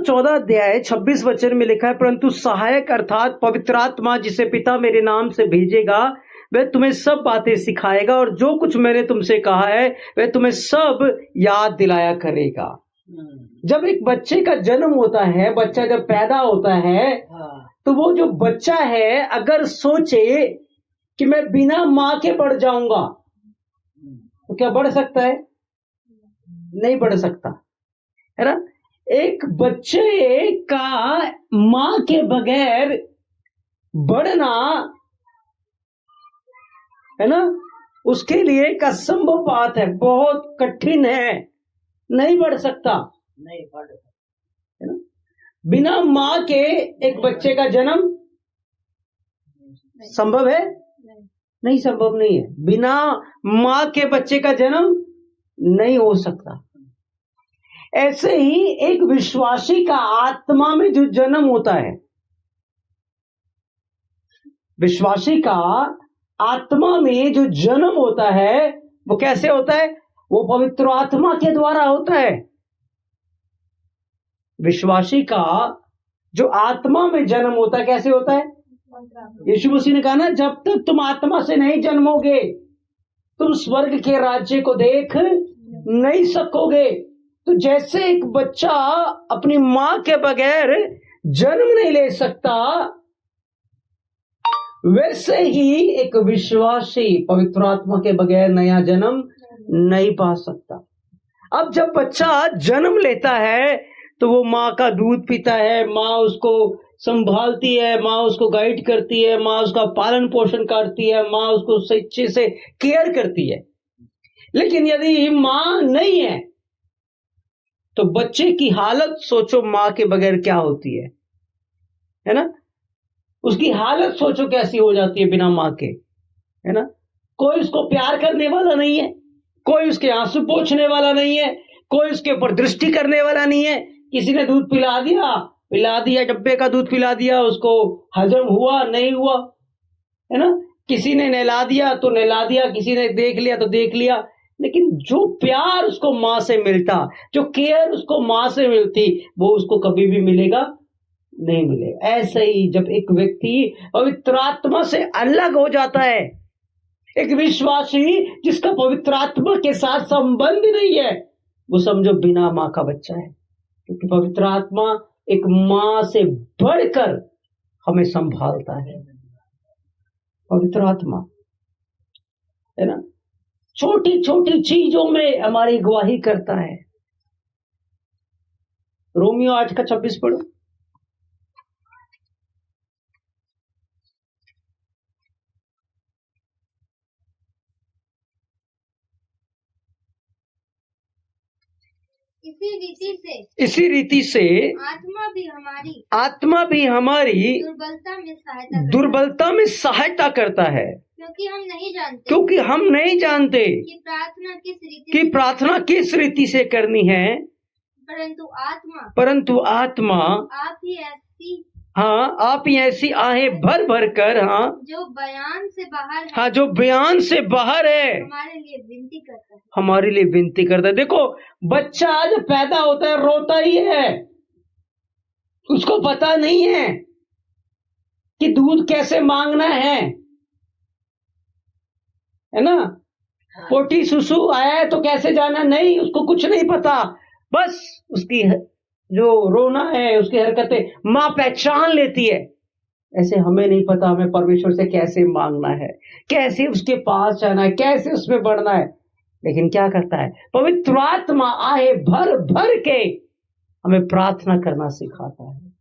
14 अध्याय 26 वचन में लिखा है, परंतु सहायक अर्थात पवित्र आत्मा जिसे पिता मेरे नाम से भेजेगा वह तुम्हें सब बातें सिखाएगा और जो कुछ मैंने तुमसे कहा है वह तुम्हें सब याद दिलाया करेगा। जब एक बच्चे का जन्म होता है, बच्चा जब पैदा होता है, तो वो जो बच्चा है अगर सोचे कि मैं बिना माँ के बढ़ जाऊंगा तो क्या बढ़ सकता है? नहीं बढ़ सकता, है ना। एक बच्चे का माँ के बगैर बढ़ना, है ना, उसके लिए एक असंभव बात है, बहुत कठिन है, नहीं बढ़ सकता, नहीं बढ़ सकता, है ना। बिना माँ के एक बच्चे का जन्म संभव है? नहीं, संभव नहीं है। बिना माँ के बच्चे का जन्म नहीं हो सकता। ऐसे ही एक विश्वासी का आत्मा में जो जन्म होता है, विश्वासी का आत्मा में जो जन्म होता है वो कैसे होता है? वो पवित्र आत्मा के द्वारा होता है। विश्वासी का जो आत्मा में जन्म होता है कैसे होता है? यीशु मसीह ने कहा ना, जब तक तुम आत्मा से नहीं जन्मोगे तुम स्वर्ग के राज्य को देख नहीं सकोगे। तो जैसे एक बच्चा अपनी माँ के बगैर जन्म नहीं ले सकता, वैसे ही एक विश्वासी पवित्र आत्मा के बगैर नया जन्म नहीं पा सकता। अब जब बच्चा जन्म लेता है तो वो माँ का दूध पीता है, माँ उसको संभालती है, माँ उसको गाइड करती है, माँ उसका पालन पोषण करती है, माँ उसको अच्छे से केयर करती है। लेकिन यदि माँ नहीं है तो बच्चे की हालत सोचो, माँ के बगैर क्या होती है ना। उसकी हालत सोचो कैसी हो जाती है बिना माँ के, है ना। कोई उसको प्यार करने वाला नहीं है, कोई उसके आंसू पोंछने वाला नहीं है, कोई उसके ऊपर दृष्टि करने वाला नहीं है। किसी ने दूध पिला दिया, डब्बे का दूध पिला दिया, उसको हजम हुआ नहीं हुआ, है ना। किसी ने नहला दिया तो नहला दिया, किसी ने देख लिया तो देख लिया, लेकिन जो प्यार उसको माँ से मिलता, जो केयर उसको माँ से मिलती, वो उसको कभी भी मिलेगा नहीं मिलेगा। ऐसे ही जब एक व्यक्ति पवित्र आत्मा से अलग हो जाता है, एक विश्वासी जिसका पवित्र आत्मा के साथ संबंध नहीं है, वो समझो बिना माँ का बच्चा है। क्योंकि पवित्र आत्मा एक माँ से बढ़कर हमें संभालता है। पवित्र आत्मा, है ना, छोटी छोटी चीजों में हमारी गवाही करता है। रोमियो 8:26 पढ़ो। इसी रीति से आत्मा भी हमारी दुर्बलता में सहायता करता है, क्योंकि हम नहीं जानते कि प्रार्थना किस रीति से करनी है, परंतु आत्मा आप ही ऐसी आहें भर भर कर, जो बयान से बाहर है, हमारे लिए विनती करता है। देखो, बच्चा जब पैदा होता है रोता ही है, उसको पता नहीं है कि दूध कैसे मांगना है ना। पोटी सुसु आया है तो कैसे जाना, नहीं, उसको कुछ नहीं पता। बस उसकी जो रोना है, उसकी हरकतें माँ पहचान लेती है। ऐसे हमें नहीं पता हमें परमेश्वर से कैसे मांगना है, कैसे उसके पास जाना है, कैसे उसमें बढ़ना है। लेकिन क्या करता है? पवित्र आत्मा आहे भर भर के हमें प्रार्थना करना सिखाता है,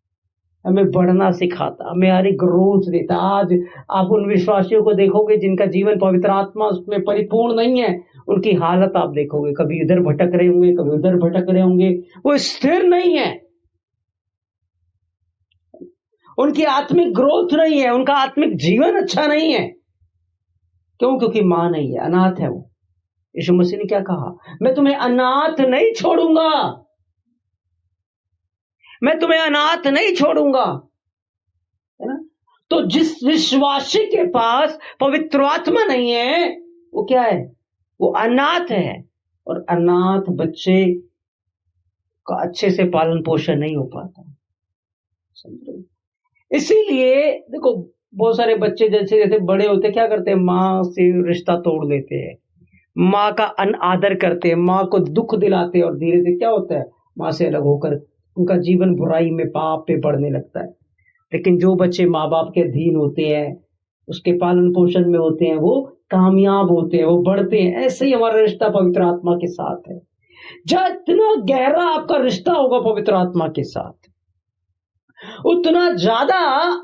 हमें बढ़ना सिखाता, हमें हर एक ग्रोथ देता। आज आप उन विश्वासियों को देखोगे जिनका जीवन पवित्र आत्मा उसमें परिपूर्ण नहीं है, उनकी हालत आप देखोगे, कभी इधर भटक रहे होंगे, कभी उधर भटक रहे होंगे, वो स्थिर नहीं है, उनकी आत्मिक ग्रोथ नहीं है, उनका आत्मिक जीवन अच्छा नहीं है। क्यों? क्योंकि मां नहीं है, अनाथ है वो। यीशु मसीह ने क्या कहा? मैं तुम्हें अनाथ नहीं छोड़ूंगा, मैं तुम्हें अनाथ नहीं छोड़ूंगा, है ना। तो जिस विश्वासी के पास पवित्र आत्मा नहीं है वो क्या है? वो अनाथ है। और अनाथ बच्चे का अच्छे से पालन पोषण नहीं हो पाता। समझो, इसीलिए देखो बहुत सारे बच्चे जैसे जैसे बड़े होते क्या करते हैं, माँ से रिश्ता तोड़ देते हैं, माँ का अनादर करते हैं, माँ को दुख दिलाते हैं, और धीरे धीरे क्या होता है, माँ से अलग होकर उनका जीवन बुराई में, पाप पे बढ़ने लगता है। लेकिन जो बच्चे माँ बाप के अधीन होते हैं, उसके पालन पोषण में होते हैं, वो कामयाब होते हैं, वो बढ़ते हैं। ऐसे ही हमारा रिश्ता पवित्र आत्मा के साथ है। जितना गहरा आपका रिश्ता होगा पवित्र आत्मा के साथ, उतना ज्यादा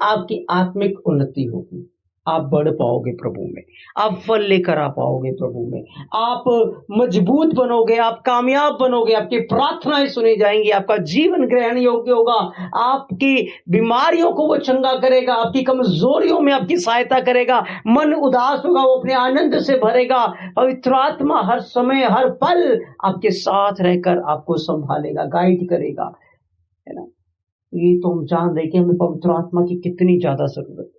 आपकी आत्मिक उन्नति होगी। आप बढ़ पाओगे प्रभु में, आप फल लेकर आ पाओगे प्रभु में, आप मजबूत बनोगे, आप कामयाब बनोगे, आपकी प्रार्थनाएं सुनी जाएंगी, आपका जीवन ग्रहण योग्य होगा, आपकी बीमारियों को वो चंगा करेगा, आपकी कमजोरियों में आपकी सहायता करेगा, मन उदास होगा वो अपने आनंद से भरेगा। पवित्र आत्मा हर समय हर पल आपके साथ रहकर आपको संभालेगा, गाइड करेगा, है ना। ये तो हम जान रहे कि हमें पवित्र आत्मा की कितनी ज्यादा जरूरत है।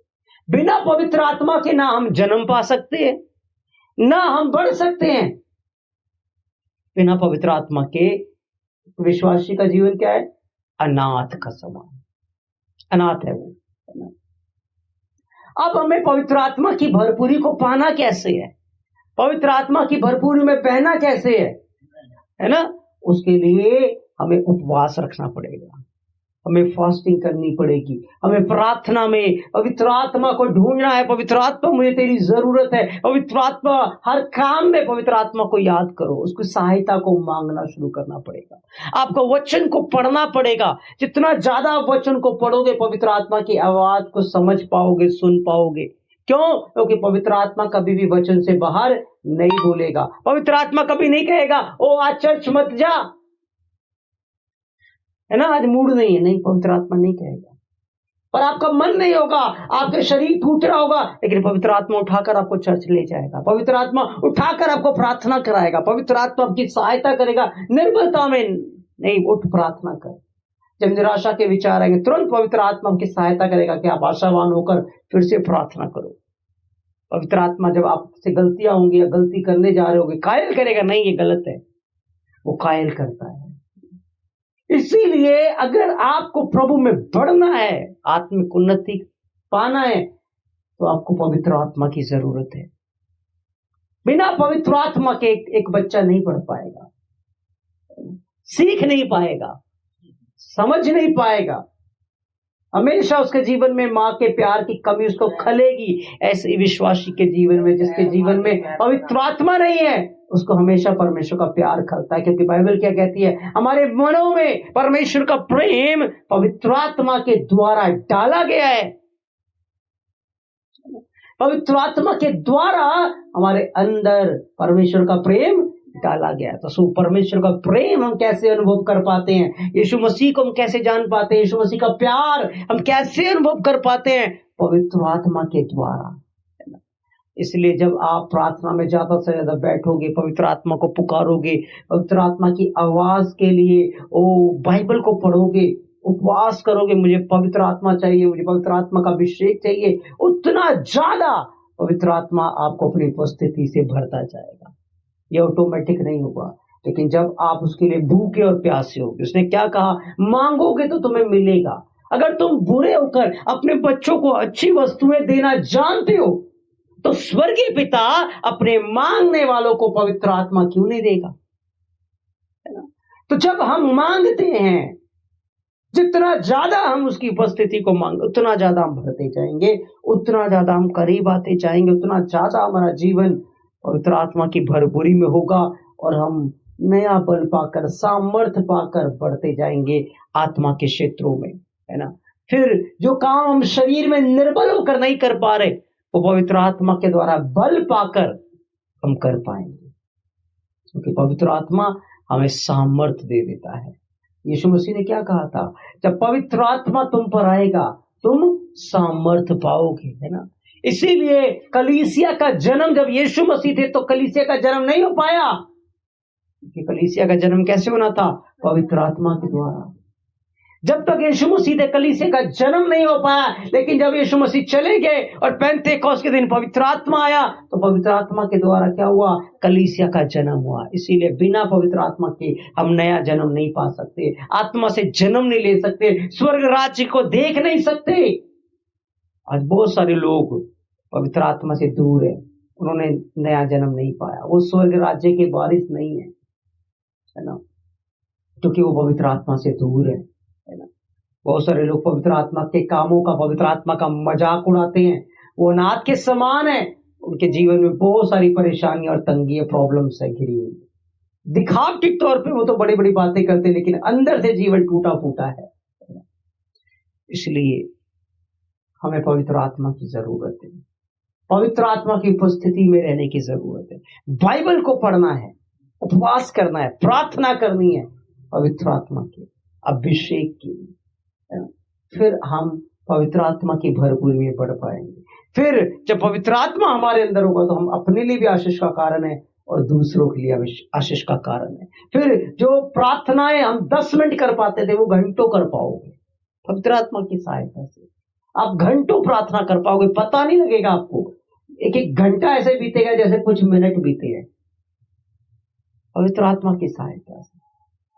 बिना पवित्र आत्मा के ना हम जन्म पा सकते हैं, ना हम बढ़ सकते हैं। बिना पवित्र आत्मा के विश्वासी का जीवन क्या है, अनाथ का समान, अनाथ है वो। अब हमें पवित्र आत्मा की भरपूरी को पाना कैसे है, पवित्र आत्मा की भरपूरी में बहना कैसे है ना। उसके लिए हमें उपवास रखना पड़ेगा, हमें फास्टिंग करनी पड़ेगी, हमें प्रार्थना में पवित्र आत्मा को ढूंढना है। पवित्र आत्मा मुझे तेरी जरूरत है, पवित्र आत्मा हर काम में पवित्र आत्मा को याद करो, उसकी सहायता को मांगना शुरू करना पड़ेगा। आपको वचन को पढ़ना पड़ेगा। जितना ज्यादा आप वचन को पढ़ोगे, पवित्र आत्मा की आवाज को समझ पाओगे, सुन पाओगे। क्यों? क्योंकि पवित्र आत्मा कभी भी वचन से बाहर नहीं बोलेगा। पवित्र आत्मा कभी नहीं कहेगा ओ आज चर्च मत जा, है ना, आज मूड नहीं है, नहीं, पवित्र आत्मा नहीं कहेगा। पर आपका मन नहीं होगा, आपके शरीर टूट रहा होगा, लेकिन पवित्र आत्मा उठाकर आपको चर्च ले जाएगा, पवित्र आत्मा उठाकर आपको प्रार्थना कराएगा, पवित्र आत्मा आपकी सहायता करेगा। निर्बलता में नहीं, उठ प्रार्थना कर। जब निराशा के विचार आएंगे, तुरंत पवित्र आत्मा आपकी सहायता करेगा कि आप आशावान होकर फिर से प्रार्थना करो। पवित्र आत्मा जब आपसे गलतियां होंगी या गलती करने जा रहे होगे, कायल करेगा, नहीं ये गलत है, वो कायल करता है। इसीलिए अगर आपको प्रभु में बढ़ना है, आत्मिक उन्नति पाना है, तो आपको पवित्र आत्मा की जरूरत है। बिना पवित्र आत्मा के एक बच्चा नहीं पढ़ पाएगा, सीख नहीं पाएगा, समझ नहीं पाएगा। हमेशा उसके जीवन में माँ के प्यार की कमी उसको खलेगी। ऐसे विश्वासी के जीवन में, जिसके जीवन में पवित्र आत्मा नहीं है, उसको हमेशा परमेश्वर का प्यार खलता है। क्योंकि बाइबल क्या कहती है, हमारे मनों में परमेश्वर का प्रेम पवित्र आत्मा के द्वारा डाला गया है। पवित्र आत्मा के द्वारा हमारे अंदर परमेश्वर का प्रेम डाला गया। तो परमेश्वर का प्रेम हम कैसे अनुभव कर पाते हैं, यीशु मसीह को हम कैसे जान पाते हैं, यीशु मसीह का प्यार हम कैसे अनुभव कर पाते हैं, पवित्र आत्मा के द्वारा। इसलिए जब आप प्रार्थना में ज्यादा से ज्यादा बैठोगे, पवित्र आत्मा को पुकारोगे, पवित्र आत्मा की आवाज के लिए बाइबल को पढ़ोगे, उपवास करोगे, मुझे पवित्र आत्मा चाहिए, मुझे पवित्र आत्मा का अभिषेक चाहिए, उतना ज्यादा पवित्र आत्मा आपको अपनी उपस्थिति से भरता जाएगा। ये ऑटोमेटिक नहीं होगा, लेकिन जब आप उसके लिए भूखे और प्यासे होगे, उसने क्या कहा, मांगोगे तो तुम्हें मिलेगा। अगर तुम बुरे होकर अपने बच्चों को अच्छी वस्तुएं देना जानते हो, तो स्वर्गीय पिता अपने मांगने वालों को पवित्र आत्मा क्यों नहीं देगा, है ना। तो जब हम मांगते हैं, जितना ज्यादा हम उसकी उपस्थिति को मांगे, उतना ज्यादा हम भरते जाएंगे, उतना ज्यादा हम करीब आते जाएंगे, उतना ज्यादा हमारा जीवन पवित्र आत्मा की भरपूरी में होगा, और हम नया बल पाकर, सामर्थ्य पाकर बढ़ते जाएंगे आत्मा के क्षेत्रों में, है ना। फिर जो काम हम शरीर में निर्बल होकर नहीं कर पा रहे, वो पवित्र आत्मा के द्वारा बल पाकर हम कर पाएंगे, क्योंकि पवित्र आत्मा हमें सामर्थ्य दे देता है। यीशु मसीह ने क्या कहा था, जब पवित्र आत्मा तुम पर आएगा तुम सामर्थ्य पाओगे, है ना। इसीलिए कलीसिया का जन्म, जब यीशु मसीह थे तो कलीसिया का जन्म नहीं हो पाया, क्योंकि कलीसिया का जन्म कैसे होना था, पवित्र आत्मा के द्वारा। जब तक यीशु मसीह के कलीसिया का जन्म नहीं हो पाया, लेकिन जब यीशु मसीह चले गए और पेंतेकोस्त के दिन पवित्र आत्मा आया, तो पवित्र आत्मा के द्वारा क्या हुआ? कलीसिया का जन्म हुआ। इसीलिए बिना पवित्र आत्मा के हम नया जन्म नहीं पा सकते, आत्मा से जन्म नहीं ले सकते, स्वर्ग राज्य को देख नहीं सकते। आज बहुत सारे लोग पवित्र आत्मा से दूर है, उन्होंने नया जन्म नहीं पाया, वो स्वर्ग राज्य के वारिस नहीं है ना, क्योंकि वो पवित्र आत्मा से दूर है ना। बहुत सारे लोग पवित्र आत्मा के कामों का, पवित्र आत्मा का मजाक उड़ाते हैं, वो अनाथ के समान है, उनके जीवन में बहुत सारी परेशानी और तंगी प्रॉब्लम्स है घिरी हुई। दिखावटी तौर पे वो तो बड़ी बड़ी बातें करते हैं, लेकिन अंदर से जीवन टूटा फूटा है। इसलिए हमें पवित्र आत्मा की जरूरत है, पवित्र आत्मा की उपस्थिति में रहने की जरूरत है। बाइबल को पढ़ना है, उपवास करना है, प्रार्थना करनी है पवित्र आत्मा के अभिषेक के लिए, फिर हम पवित्र आत्मा की भरपूरी में बढ़ पाएंगे। फिर जब पवित्र आत्मा हमारे अंदर होगा तो हम अपने लिए भी आशीष का कारण है और दूसरों के लिए आशीष का कारण है। फिर जो प्रार्थनाएं हम 10 मिनट कर पाते थे वो घंटों कर पाओगे पवित्र आत्मा की सहायता से। आप घंटों प्रार्थना कर पाओगे, पता नहीं लगेगा आपको, एक एक घंटा ऐसे बीतेगा जैसे कुछ मिनट बीते हैं पवित्र आत्मा की सहायता से,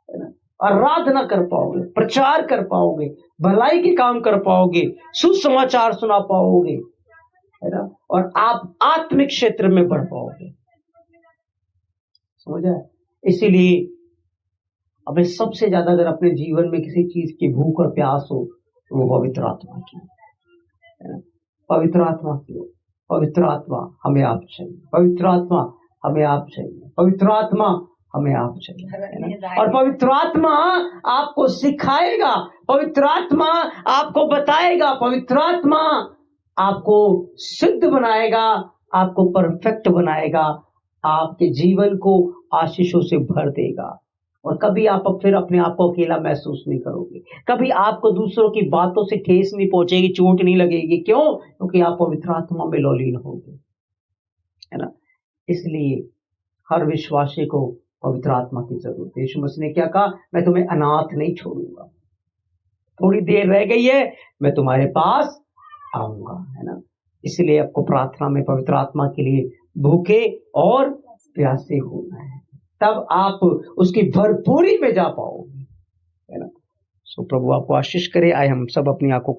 है ना। आराधना कर पाओगे, प्रचार कर पाओगे, भलाई के काम कर पाओगे, सुसमाचार सुना पाओगे, है ना, और आप आत्मिक क्षेत्र में बढ़ पाओगे। समझा? इसीलिए हमें सबसे ज्यादा अगर अपने जीवन में किसी चीज की भूख और प्यास हो तो वो पवित्र आत्मा की, है ना। पवित्र आत्मा की हो, पवित्र आत्मा हमें आप चाहिए, पवित्र आत्मा हमें आप चाहिए, पवित्र आत्मा हमें आप चाहिए, है ना। और पवित्र आत्मा आपको सिखाएगा, पवित्र आत्मा आपको बताएगा, पवित्र आत्मा आपको सिद्ध बनाएगा, आपको परफेक्ट बनाएगा, आपके जीवन को आशीषों से भर देगा। और कभी आप फिर अपने आप को अकेला महसूस नहीं करोगे, कभी आपको दूसरों की बातों से ठेस नहीं पहुंचेगी, चोट नहीं लगेगी। क्यों? क्योंकि आप पवित्र आत्मा में लौलीन होंगे, है ना। इसलिए हर विश्वासी को पवित्र आत्मा की जरूरत है। यीशु मसीह ने क्या कहा? मैं तुम्हें अनाथ नहीं छोड़ूंगा, थोड़ी देर रह गई है, मैं तुम्हारे पास आऊंगा, है ना। इसलिए आपको प्रार्थना में पवित्र आत्मा के लिए भूखे और प्यासे होना है, तब आप उसकी भरपूरी में जा पाओगे, है ना। सो प्रभु आपको आशीष करे। आए हम सब अपनी आंखों